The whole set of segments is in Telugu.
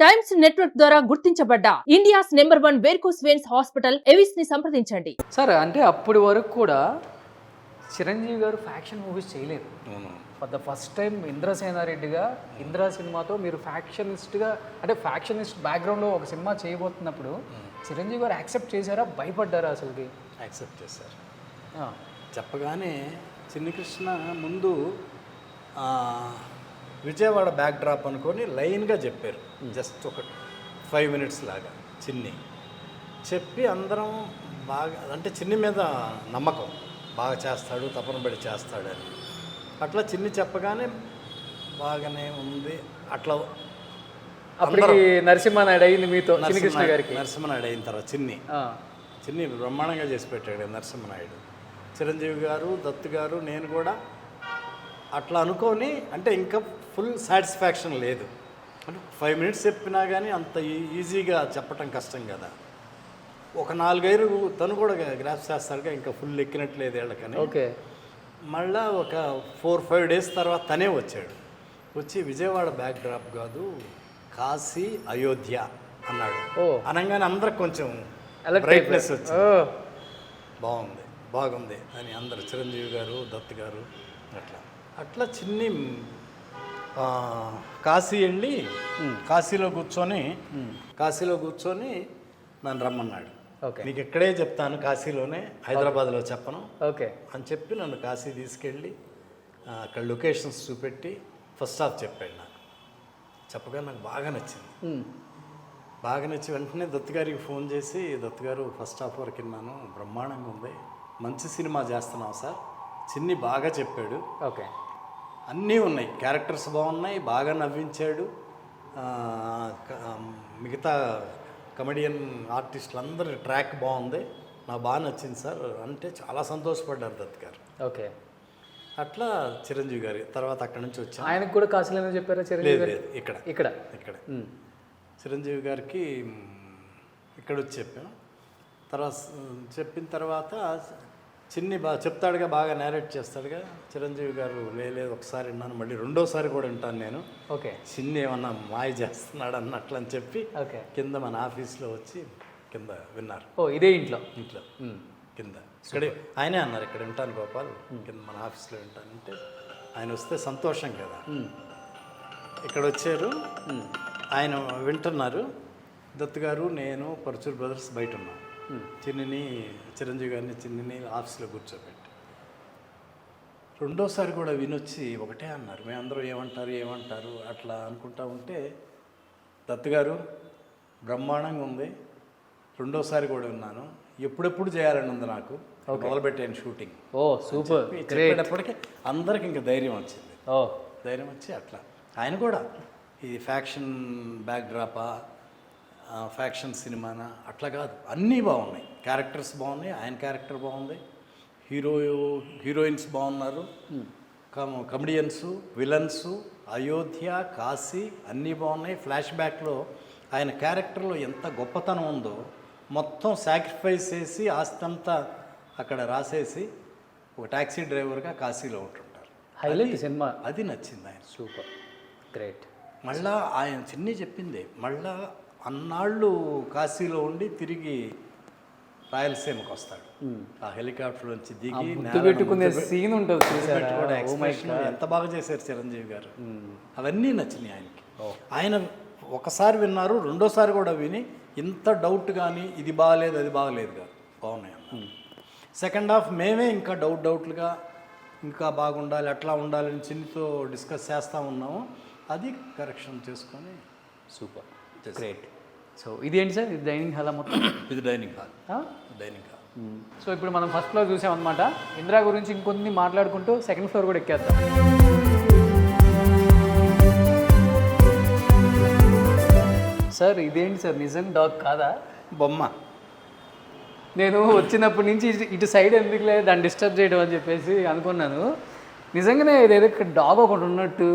టైమ్స్ నెట్వర్క్ ద్వారా గుర్తించబడ్డ India's number 1 varicose veins hospital Avis ని సంప్రదించండి. సార్ అంటే అప్పటి వరకు కూడా చిరంజీవి గారు ఫ్యాక్షన్ మూవీస్ చేయలేదు. ఫర్ ద ఫస్ట్ టైం ఇంద్రసేనారెడ్డిగా ఇంద్ర సినిమాతో మీరు ఫ్యాక్షనిస్ట్గా అంటే ఫ్యాక్షనిస్ట్ బ్యాక్గ్రౌండ్లో ఒక సినిమా చేయబోతున్నప్పుడు చిరంజీవి గారు యాక్సెప్ట్ చేశారా, భయపడ్డారా? అసలుకి యాక్సెప్ట్ చేశారు. చెప్పగానే చిన్ని కృష్ణ ముందు విజయవాడ బ్యాక్ డ్రాప్ అనుకొని లైన్గా చెప్పారు. జస్ట్ ఒక 5 minutes లాగా చిన్ని చెప్పి అందరం బాగా అంటే చిన్ని మీద నమ్మకం, బాగా చేస్తాడు, తపన పడి చేస్తాడని. అట్లా చిన్ని చెప్పగానే బాగానే ఉంది. అట్లా అప్పటికి నరసింహనాయుడు అయింది మీతో చిన్నకృష్ణ గారికి. నరసింహనాయుడు అయిన తర్వాత చిన్ని బ్రహ్మాండంగా చేసి పెట్టాడు నరసింహనాయుడు. చిరంజీవి గారు, దత్తు గారు, నేను కూడా అట్లా అనుకొని అంటే ఇంకా ఫుల్ సాటిస్ఫాక్షన్ లేదు. అంటే 5 minutes చెప్పినా కానీ అంత ఈజీగా చెప్పటం కష్టం కదా. ఒక 4-5 తను కూడా గ్రాఫ్స్ చేస్తాడుగా, ఇంకా ఫుల్ ఎక్కినట్లేదు వీళ్ళకని. ఓకే, మళ్ళా ఒక 4-5 days తర్వాత తనే వచ్చాడు. వచ్చి విజయవాడ బ్యాక్ డ్రాప్ కాదు, కాశీ అయోధ్య అన్నాడు. అనగానే అందరికి కొంచెం బ్రైట్నెస్ వచ్చింది. బాగుంది అని అందరు చిరంజీవి గారు, దత్ గారు అట్లా చిన్ని కాశీ వెళ్ళి కాశీలో కూర్చొని నన్ను రమ్మన్నాడు. నీకు ఇక్కడే చెప్తాను, కాశీలోనే, హైదరాబాద్లో చెప్పను అని చెప్పి నన్ను కాశీ తీసుకెళ్ళి అక్కడ లొకేషన్స్ చూపెట్టి ఫస్ట్ హాఫ్ చెప్పాడు. నాకు చెప్పగా నాకు బాగా నచ్చి వెంటనే దత్తు గారికి ఫోన్ చేసి, దత్తు గారు ఫస్ట్ హాఫ్ వరకు విన్నాను, బ్రహ్మాండంగా ఉంది, మంచి సినిమా చేస్తున్నాం సార్, చిన్ని బాగా చెప్పాడు, అన్నీ ఉన్నాయి, క్యారెక్టర్స్ బాగున్నాయి, బాగా నవ్వించాడు, మిగతా కమెడియన్ ఆర్టిస్టులు అందరి ట్రాక్ బాగుంది, నాకు బాగా నచ్చింది సార్ అంటే చాలా సంతోషపడ్డారు దత్ గారు. అట్లా చిరంజీవి గారి తర్వాత అక్కడి నుంచి వచ్చాను. ఆయనకు కూడా కాశీలోనే చెప్పారా? లేదు, ఇక్కడ చిరంజీవి గారికి ఇక్కడ వచ్చి చెప్పాను. తర్వాత చెప్పిన తర్వాత చిన్ని బాగా చెప్తాడుగా, బాగా నేరేట్ చేస్తాడుగా. చిరంజీవి గారు లేదు ఒకసారి విన్నాను, మళ్ళీ రెండోసారి కూడా వింటాను నేను, చిన్ని ఏమన్నా మాయ చేస్తున్నాడు అన్నట్లు అని చెప్పి కింద మన ఆఫీస్లో వచ్చి కింద విన్నారు. ఇదే ఇంట్లో కింద ఇక్కడే ఆయనే అన్నారు, ఇక్కడ వింటాను గోపాల్, కింద మన ఆఫీస్లో వింటానంటే ఆయన వస్తే సంతోషం కదా. ఇక్కడ వచ్చారు, ఆయన వింటున్నారు. దత్తు గారు, నేను, పరచూర్ బ్రదర్స్ బయట ఉన్నాం. చిరంజీవి గారిని చిన్నిని ఆఫీస్లో కూర్చోబెట్టి రెండోసారి కూడా వినొచ్చి ఒకటే అన్నారు. మేమందరూ ఏమంటారు అట్లా అనుకుంటా ఉంటే దత్తు గారు బ్రహ్మాండంగా ఉంది, రెండోసారి కూడా విన్నాను, ఎప్పుడెప్పుడు చేయాలని ఉంది నాకు, మొదలుపెట్టాను షూటింగ్. సూపర్. చెప్పేటప్పటికి అందరికి ఇంకా ధైర్యం వచ్చి అట్లా ఆయన కూడా ఇది ఫ్యాక్షన్ బ్యాక్ డ్రాపా, ఫ్యాక్షన్ సినిమానా అట్లా కాదు, అన్నీ బాగున్నాయి, క్యారెక్టర్స్ బాగున్నాయి, ఆయన క్యారెక్టర్ బాగుంది, హీరోయిన్స్ బాగున్నారు, కమెడియన్స్, విలన్స్, అయోధ్య, కాశీ అన్నీ బాగున్నాయి. ఫ్లాష్ బ్యాక్లో ఆయన క్యారెక్టర్లో ఎంత గొప్పతనం ఉందో, మొత్తం సాక్రిఫైస్ చేసి ఆస్తంతా అక్కడ రాసేసి ఒక ట్యాక్సీ డ్రైవర్గా కాశీలో ఉంటుంటారు. హైలైట్ సినిమా, అది నచ్చింది ఆయన. Super, great. మళ్ళా ఆయన చిన్ని చెప్పింది, మళ్ళా అన్నాళ్ళు కాశీలో ఉండి తిరిగి రాయలసీమకు వస్తాడు, ఆ హెలికాప్టర్ నుంచి దిగి పెట్టుకునే సీన్ ఉంటుంది, ఎంత బాగా చేశారు చిరంజీవి గారు. అవన్నీ నచ్చినాయి ఆయనకి. ఆయన ఒకసారి విన్నారు, రెండోసారి కూడా విని ఇంత డౌట్ కానీ ఇది బాగలేదు అది బాగలేదు కాదు, బాగున్నాయి అన్నారు. సెకండ్ హాఫ్ మేమే ఇంకా డౌట్లుగా ఇంకా బాగుండాలి, అట్లా ఉండాలని చిన్నితో డిస్కస్ చేస్తూ ఉన్నాము, అది కరెక్షన్ చేసుకొని సూపర్, గ్రేట్. సో ఇదేంటి సార్, ఇది డైనింగ్ హాల్ మొత్తం? ఇది డైనింగ్ హాల్. సో ఇప్పుడు మనం ఫస్ట్ ఫ్లోర్ చూసామన్నమాట. ఇందిరా గురించి ఇంకొన్ని మాట్లాడుకుంటూ సెకండ్ ఫ్లోర్ కూడా ఎక్కేద్దాం. సార్ ఇదేంటి సార్, నిజం డాగ్ కాదా? బొమ్మ. నేను వచ్చినప్పటి నుంచి ఇటు సైడ్ ఎందుకు లేదు దాన్ని డిస్టర్బ్ చేయడం అని చెప్పేసి అనుకున్నాను. నిజంగానే ఇదేదో ఇక్కడ డాగ్ ఒకటి ఉన్నట్టు,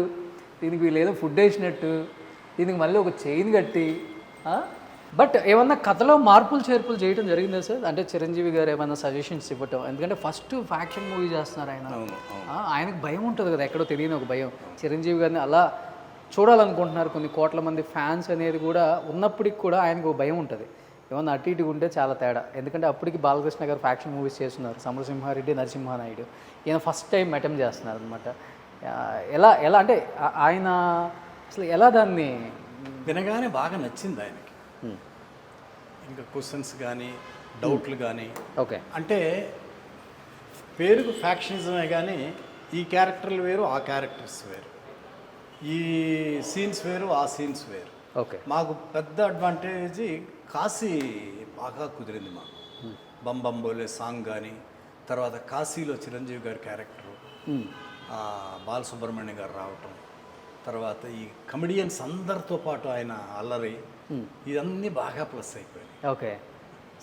దీనికి వీళ్ళు ఏదో ఫుడ్ వేసినట్టు, దీనికి మళ్ళీ ఒక చైన్ కట్టి, బట్ ఏమన్నా కథలో మార్పులు చేర్పులు చేయడం జరిగిందా సార్? అంటే చిరంజీవి గారు ఏమన్నా సజెషన్స్ ఇవ్వటం, ఎందుకంటే ఫస్ట్ ఫ్యాక్షన్ మూవీ చేస్తున్నారు ఆయన, ఆయనకు భయం ఉంటుంది కదా, ఎక్కడో తెలియని ఒక భయం. చిరంజీవి గారిని అలా చూడాలనుకుంటున్నారు, కొన్ని కోట్ల మంది ఫ్యాన్స్ అనేది కూడా ఉన్నప్పటికి కూడా ఆయనకు ఒక భయం ఉంటుంది, ఏమన్నా అటు ఇటు ఉంటే చాలా తేడా. ఎందుకంటే అప్పటికి బాలకృష్ణ గారు ఫ్యాక్షన్ మూవీస్ చేస్తున్నారు, సమరసింహారెడ్డి, నరసింహానాయుడు, ఈయన ఫస్ట్ టైం అటెంప్ట్ చేస్తున్నారు అనమాట. ఎలా ఎలా అంటే ఆయన అసలు ఎలా దాన్ని వినగానే బాగా నచ్చింది ఆయనకి. ఇంకా క్వశ్చన్స్ కానీ డౌట్లు కానీ, ఓకే అంటే పేరుకు ఫ్యాక్షనిజమే కానీ ఈ క్యారెక్టర్లు వేరు, ఆ క్యారెక్టర్స్ వేరు, ఈ సీన్స్ వేరు, ఆ సీన్స్ వేరు. ఓకే మాకు పెద్ద అడ్వాంటేజ్ కాశీ బాగా కుదిరింది మాకు. బంబంబోలే సాంగ్ కానీ, తర్వాత కాశీలో చిరంజీవి గారి క్యారెక్టరు, బాలసుబ్రహ్మణ్యం గారు రావటం, తర్వాత ఈ కమెడియన్స్ అందరితో పాటు ఆయన అల్లరి, ఇవన్నీ బాగా ప్లస్ అయిపోయాయి. ఓకే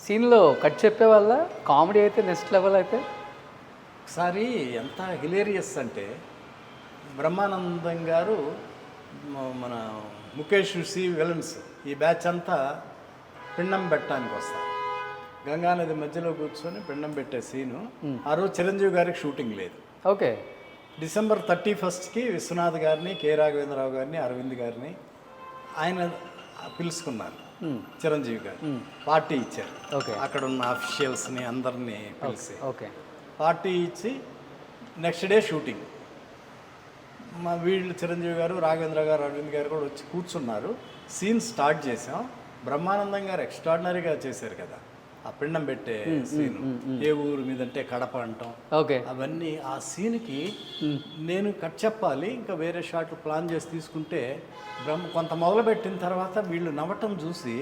సీన్లో కట్ చెప్పే వల్ల కామెడీ అయితే నెక్స్ట్ లెవెల్ అయితే. ఒకసారి ఎంత హిలేరియస్ అంటే బ్రహ్మానందం గారు మన ముఖేష్ సి విలన్స్ ఈ బ్యాచ్ అంతా పిండం పెట్టడానికి వస్తారు. గంగానది మధ్యలో కూర్చొని పిండం పెట్టే సీను ఆ రోజు చిరంజీవి గారికి షూటింగ్ లేదు. ఓకే డిసెంబర్ 31కి విశ్వనాథ్ గారిని, కె రాఘవేంద్రరావు గారిని, అరవింద్ గారిని ఆయన పిలుచుకున్నారు. చిరంజీవి గారు పార్టీ ఇచ్చారు. ఓకే అక్కడ ఉన్న అఫీషియల్స్ని అందరినీ పిలిచి ఓకే పార్టీ ఇచ్చి నెక్స్ట్ డే షూటింగ్. మా వీళ్ళు చిరంజీవి గారు, రాఘవేంద్ర గారు, అరవింద్ గారు కూడా వచ్చి కూర్చున్నారు. సీన్ స్టార్ట్ చేసాం. బ్రహ్మానందం గారు ఎక్స్ట్రాడినరీగా చేశారు కదా ఆ పిండం పెట్టే సీను. ఏ ఊరు మీద అంటే కడప అంటాం. ఓకే అవన్నీ ఆ సీన్కి నేను కట్ చెప్పాలి, ఇంకా వేరే షాట్ ప్లాన్ చేసి తీసుకుంటే కొంత మొదలుపెట్టిన తర్వాత వీళ్ళు నవ్వటం చూసి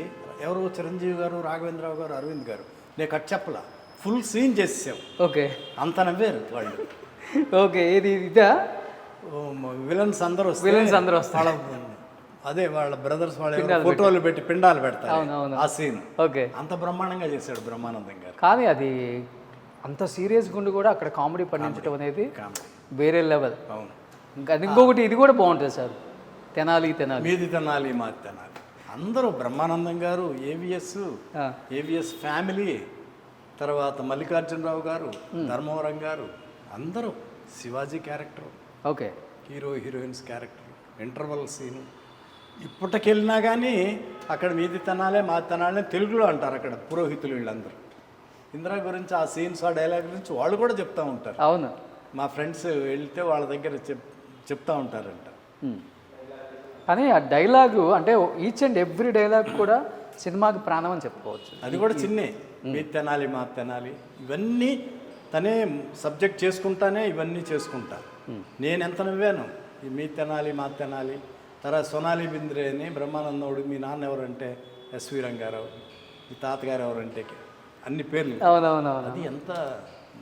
ఎవరు చిరంజీవి గారు, రాఘవేంద్రరావు గారు, అరవింద్ గారు, నేను కట్ చెప్పలా, ఫుల్ సీన్ చేసాం. ఓకే అంత నవ్వారు వాళ్ళు. ఓకే ఇది ఇదా విలన్స్ అందరూ వస్తారు. అదే వాళ్ళ బ్రదర్స్ వాళ్ళ ఫోటోలు పెట్టి పిండాలు పెడతారు. ఆ సీన్ ఓకే అంత బ్రహ్మాండంగా చేశాడు బ్రహ్మానందం గారు. కానీ అది అంత సీరియస్ గుండి కూడా అక్కడ కామెడీ పండించడం అనేది వేరే లెవెల్. అవును. ఇంకా ఇంకొకటి ఇది కూడా బాగుంటుంది సార్, తెనాలి మీది తెనాలి మాది తెనాలి. అందరూ బ్రహ్మానందం గారు, ఏవిఎస్ ఫ్యామిలీ, తర్వాత మల్లికార్జునరావు గారు, ధర్మవరం గారు, అందరూ Shivaji character, okay hero heroines character, interval scene. ఇప్పటికెళ్ళినా కానీ అక్కడ మీది తెనాలే మాది తెనాలే తెలుగులో అంటారు అక్కడ పురోహితులు వీళ్ళందరూ. ఇందిరా గురించి ఆ సీన్స్, ఆ డైలాగ్ గురించి వాళ్ళు కూడా చెప్తూ ఉంటారు. అవును, మా ఫ్రెండ్స్ వెళ్తే వాళ్ళ దగ్గర చెప్తా ఉంటారంట. కానీ ఆ డైలాగు అంటే ఈచ్ అండ్ ఎవ్రీ డైలాగ్ కూడా సినిమాకి ప్రాణం అని చెప్పుకోవచ్చు. అది కూడా చిన్నే, మీది తెనాలి మాది తెనాలి, ఇవన్నీ తనే సబ్జెక్ట్ చేసుకుంటానే ఇవన్నీ చేసుకుంటా. నేను ఎంత నవ్వాను ఈ మీది తెనాలి మాది తెనాలి. తర్వాత సోనాలి బింద్రే అని బ్రహ్మానందోడు, మీ నాన్న ఎవరంటే ఎస్వి రంగారావు, మీ తాతగారు ఎవరంటే అన్ని పేర్లు. అది ఎంత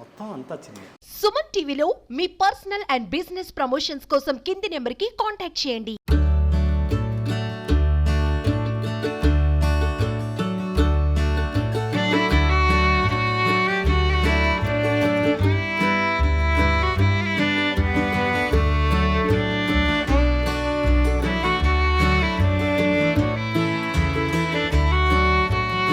మొత్తం అంతా చిన్న. సుమన్ టీవీలో మీ పర్సనల్ అండ్ బిజినెస్ ప్రమోషన్స్ కోసం కింది నెంబర్కి కాంటాక్ట్ చేయండి.